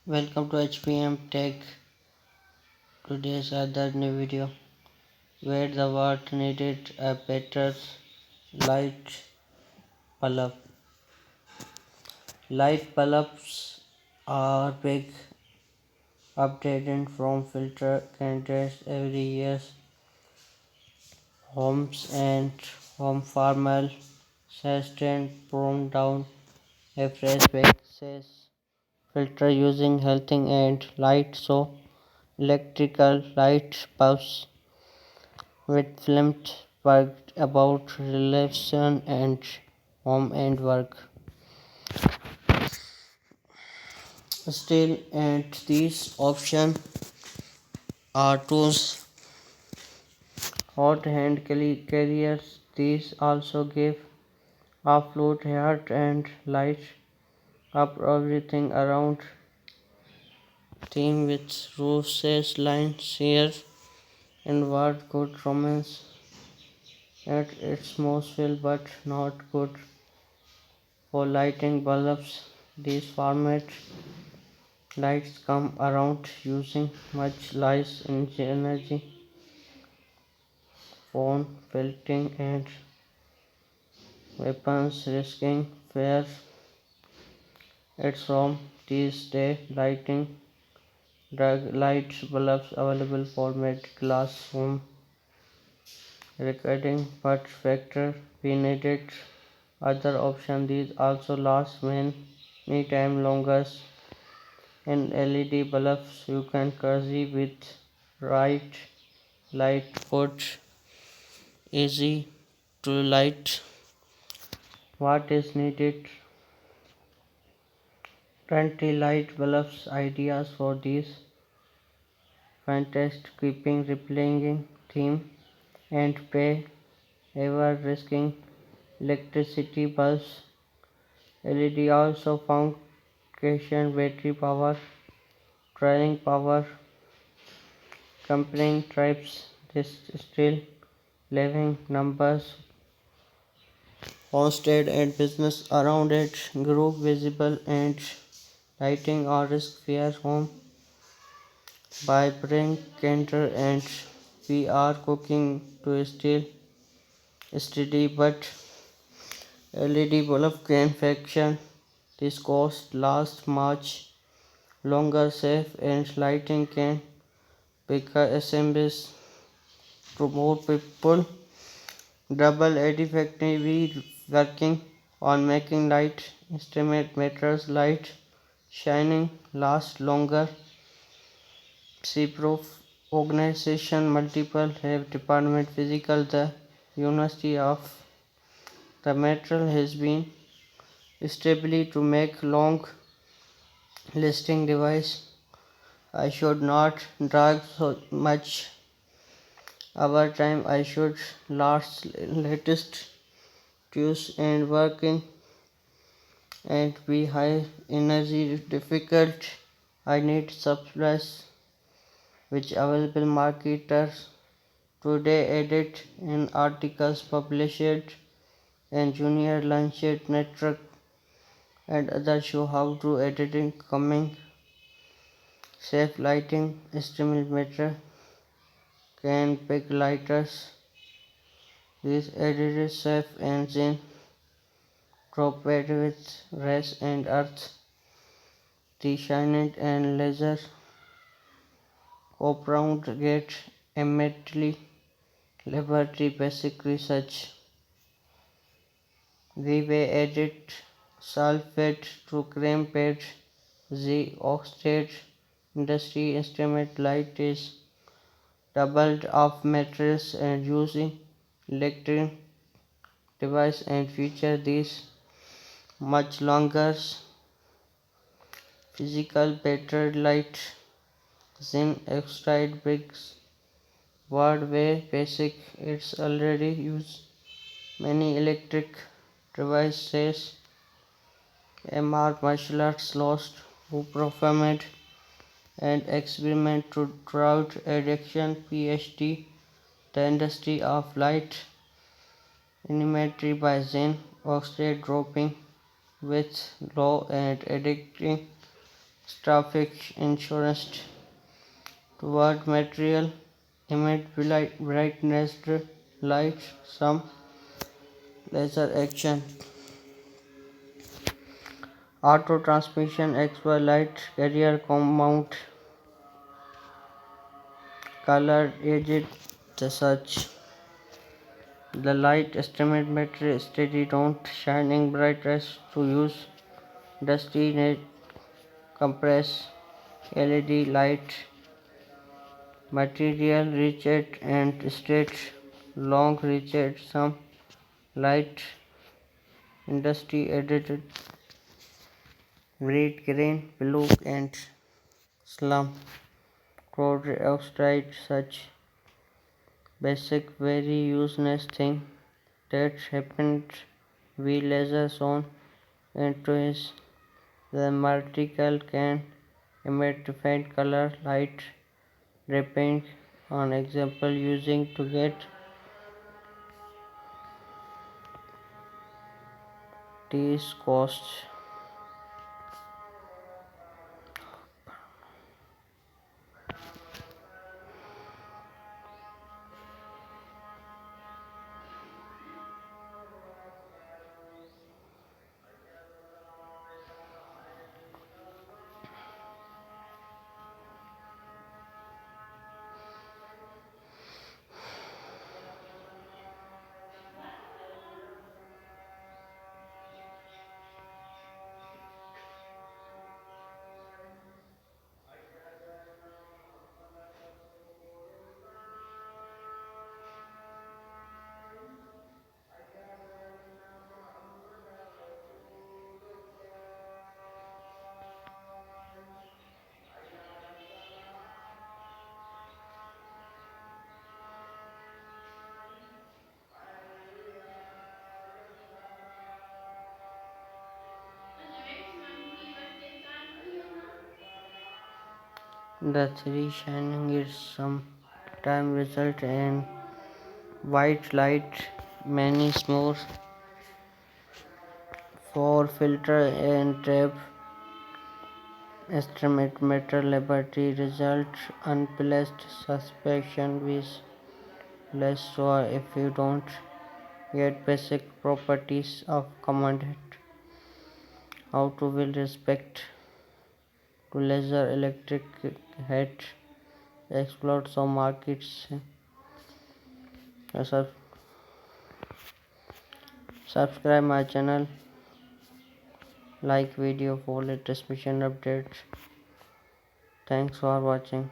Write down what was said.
Welcome to Hpmtech. Today's other new video where the world needed a better light bulb. Light bulbs are big updated from filter candidates every year. Homes and home farmers sustain prone down a fresh basis filter using heating and light so electrical light bulbs with films worked about relation and home and work. Still, and these options are tools hot hand carriers. These also give a float heart and light up everything around. Theme with roses, lines here and what good romance at its most fill but not good for lighting bulbs. These format lights come around using much less energy, phone filtering and weapons risking fire. It's from these day lighting drug light bulbs available for mid glass home recording but factor we needed other option. These also last many time longer in LED bulbs you can cozy with right light put easy to light what is needed 20 light bulbs ideas for this fantastic keeping replaying theme and pay ever risking electricity bulbs LED also foundation battery power trailing power company tribes this still living numbers hosted and business around it, group visible and lighting or risk fair home by bring canter and we are cooking to still steady but LED bulb can function. This cost last much longer safe and lighting can bigger assemblies to more people. Double effectively working on making light instrument meters light shining last longer. C-proof organization multiple have department physical the University of the material has been established to make long listing device. I should not drag so much our time. I should last latest use and working and be high energy difficult. I need supplies which available marketers today edit in articles published and junior launched network and others show how to editing coming safe lighting estimator can pick lighters. This edited safe engine drop with rays and earth. The shining and laser compound get immediately laboratory basic research. We may edit sulfate to cream pad the oxide industry instrument light is doubled of materials and using electric device and feature these much longer physical better light zinc oxide bricks word way basic it's already used many electric devices MR martial arts lost who performed and experiment to drought addiction PhD the industry of light imagery by zinc oxide dropping with low and addicting traffic insurance toward material emit brightness light some laser action auto transmission XY light carrier mount color edged the such the light estimate battery steady don't shining bright as to use dusty net compress LED light material rigid and straight long rigid some light industry edited red green blue and slum crowd outside such basic very useless thing that happened we laser on into his the vertical can emit faint color light dripping on example using to get these costs. The three shining is sometimes result in white light many more for filter and trap estimate metal liberty result unplaced suspension with less so if you don't get basic properties of commanded how to will respect to laser electric head explore some markets sub- subscribe my channel like video for latest mission updates thanks for watching